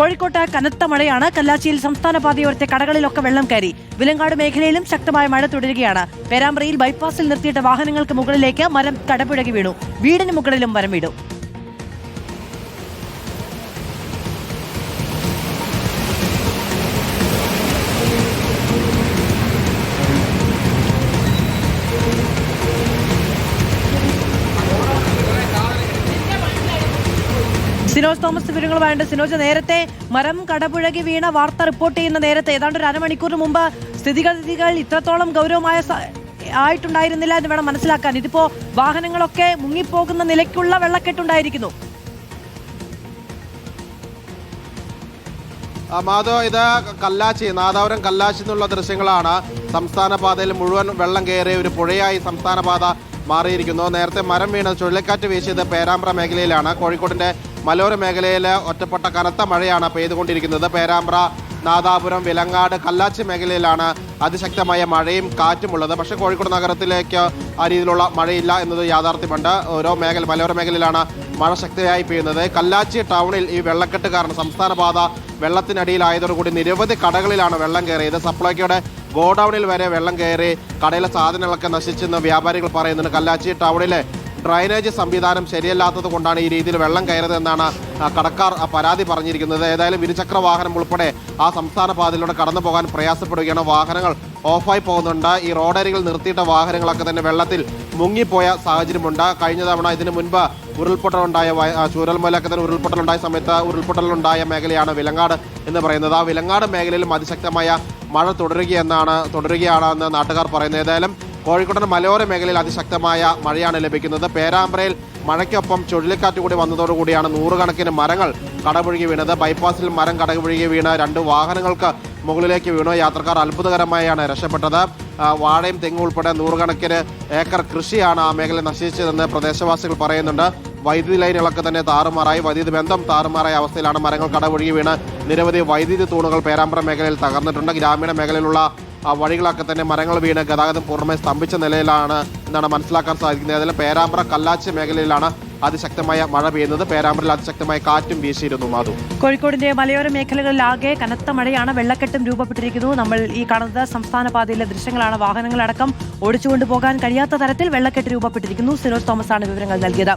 കോഴിക്കോട്ട് കനത്ത മഴയാണ്. കല്ലാച്ചിയിൽ സംസ്ഥാന പാതയോരത്തെ കടകളിലൊക്കെ വെള്ളം കയറി. വിലങ്ങാട് മേഖലയിലും ശക്തമായ മഴ തുടരുകയാണ്. പേരാമ്പ്രയിൽ ബൈപ്പാസിൽ നിർത്തിയിട്ട വാഹനങ്ങൾക്ക് മുകളിലേക്ക് മരം കടപുഴകി വീണു. വീടിന് മുകളിലും മരം വീണു. സിനോജ് തോമസ് വിവരങ്ങളുമായുണ്ട്. സിനോജ്, നേരത്തെ മരം കടപുഴകി വീണ വാർത്ത റിപ്പോർട്ട് ചെയ്യുന്ന നേരത്തെ ഏതാണ്ട് ഒരു അരമണിക്കൂർ മുമ്പ് സ്ഥിതിഗതികൾ ഇത്രത്തോളം ഗൗരവമായ ആയിട്ടുണ്ടായിരുന്നില്ല എന്ന് വേണം മനസ്സിലാക്കാൻ. ഇതിപ്പോ വാഹനങ്ങളൊക്കെ മുങ്ങിപ്പോകുന്ന നിലയ്ക്കുള്ള വെള്ളക്കെട്ടുണ്ടായിരിക്കുന്നു. മാധവ്, ഇത് കല്ലാച്ചി, നാദാപുരം കല്ലാച്ചി എന്നുള്ള ദൃശ്യങ്ങളാണ്. സംസ്ഥാന പാതയിൽ മുഴുവൻ വെള്ളം കയറിയ ഒരു പുഴയായി സംസ്ഥാന പാത മാറിയിരിക്കുന്നു. നേരത്തെ മരം വീണ് ചുഴലിക്കാറ്റ് വീശിയത് പേരാമ്പ്ര മേഖലയിലാണ്. കോഴിക്കോടിന്റെ മലയോര മേഖലയിൽ ഒറ്റപ്പെട്ട കനത്ത മഴയാണ് പെയ്തുകൊണ്ടിരിക്കുന്നത്. പേരാമ്പ്ര, നാദാപുരം, വിലങ്ങാട്, കല്ലാച്ചി മേഖലയിലാണ് അതിശക്തമായ മഴയും കാറ്റുമുള്ളത്. പക്ഷേ കോഴിക്കോട് നഗരത്തിലേക്ക് ആ രീതിയിലുള്ള മഴയില്ല എന്നത് യാഥാർത്ഥ്യമുണ്ട്. ഓരോ മലയോര മേഖലയിലാണ് മഴ ശക്തിയായി പെയ്യുന്നത്. കല്ലാച്ചി ടൗണിൽ ഈ വെള്ളക്കെട്ട് കാരണം സംസ്ഥാന പാത വെള്ളത്തിനടിയിലായതോടുകൂടി നിരവധി കടകളിലാണ് വെള്ളം കയറിയത്. സപ്ലൈക്കോയുടെ ഗോഡൌണിൽ വരെ വെള്ളം കയറി കടയിലെ സാധനങ്ങളൊക്കെ നശിച്ചെന്ന് വ്യാപാരികൾ പറയുന്നുണ്ട്. കല്ലാച്ചി ടൗണിലെ ഡ്രൈനേജ് സംവിധാനം ശരിയല്ലാത്തത് കൊണ്ടാണ് ഈ രീതിയിൽ വെള്ളം കയറിയതെന്നാണ് കടക്കാർ പരാതി പറഞ്ഞിരിക്കുന്നത്. ഏതായാലും ഇരുചക്ര വാഹനം ഉൾപ്പെടെ ആ സംസ്ഥാന പാതയിലൂടെ കടന്നു പോകാൻ പ്രയാസപ്പെടുകയാണ്. വാഹനങ്ങൾ ഓഫായി പോകുന്നുണ്ട്. ഈ റോഡരികിൽ നിർത്തിയിട്ട വാഹനങ്ങളൊക്കെ തന്നെ വെള്ളത്തിൽ മുങ്ങിപ്പോയ സാഹചര്യമുണ്ട്. കഴിഞ്ഞ തവണ ഇതിനു മുൻപ് ഉരുൾപൊട്ടലുണ്ടായ ചൂരൽമലയൊക്കെ തന്നെ ഉരുൾപൊട്ടലുണ്ടായ സമയത്ത് ഉരുൾപൊട്ടലുണ്ടായ മേഖലയാണ് വിലങ്ങാട് എന്ന് പറയുന്നത്. ആ വിലങ്ങാട് മേഖലയിലും അതിശക്തമായ മഴ തുടരുകയാണെന്ന് നാട്ടുകാർ പറയുന്നത്. ഏതായാലും കോഴിക്കോടിന്റെ മലയോര മേഖലയിൽ അതിശക്തമായ മഴയാണ് ലഭിക്കുന്നത്. പേരാമ്പ്രയിൽ മഴയ്ക്കൊപ്പം ചുഴലിക്കാറ്റ് കൂടി വന്നതോടുകൂടിയാണ് നൂറുകണക്കിന് മരങ്ങൾ കടപുഴകി വീണത്. ബൈപ്പാസിൽ മരം കടപുഴകി വീണ് 2 വാഹനങ്ങൾക്ക് മുകളിലേക്ക് വീണു. യാത്രക്കാർ അത്ഭുതകരമായാണ് രക്ഷപ്പെട്ടത്. വാഴയും തെങ്ങും ഉൾപ്പെടെ നൂറുകണക്കിന് ഏക്കർ കൃഷിയാണ് ആ മേഖല നശിച്ചതെന്ന് പ്രദേശവാസികൾ പറയുന്നുണ്ട്. വൈദ്യുതി ലൈനുകളൊക്കെ തന്നെ താറുമാറായി, വൈദ്യുതി ബന്ധം താറുമാറായ അവസ്ഥയിലാണ്. മരങ്ങൾ കടപുഴകി വീണ് നിരവധി വൈദ്യുതി തൂണുകൾ പേരാമ്പ്ര മേഖലയിൽ തകർന്നിട്ടുണ്ട്. ഗ്രാമീണ മേഖലയിലുള്ള വഴികളൊക്കെ തന്നെ മരങ്ങൾ വീണ് ഗതാഗതം പൂർണ്ണമായി സ്തംഭിച്ച നിലയിലാണ് എന്നാണ് മനസ്സിലാക്കാൻ സാധിക്കുന്നത്. അതിൽ പേരാമ്പ്ര കല്ലാച്ചി മേഖലയിലാണ് അതിശക്തമായ മഴ പെയ്യുന്നത്. പേരാമ്പ്രയിൽ അതിശക്തമായ കാറ്റും വീശിയിരുന്നു. മാധു, കോഴിക്കോടിന്റെ മലയോര മേഖലകളിലാകെ കനത്ത മഴയാണ്. വെള്ളക്കെട്ടും രൂപപ്പെട്ടിരിക്കുന്നു. നമ്മൾ ഈ കാണുന്നത് സംസ്ഥാന പാതയിലെ ദൃശ്യങ്ങളാണ്. വാഹനങ്ങളടക്കം ഓടിച്ചുകൊണ്ടുപോകാൻ കഴിയാത്ത തരത്തിൽ വെള്ളക്കെട്ട് രൂപപ്പെട്ടിരിക്കുന്നു. സിനോജ് തോമസ് ആണ് വിവരങ്ങൾ നൽകിയത്.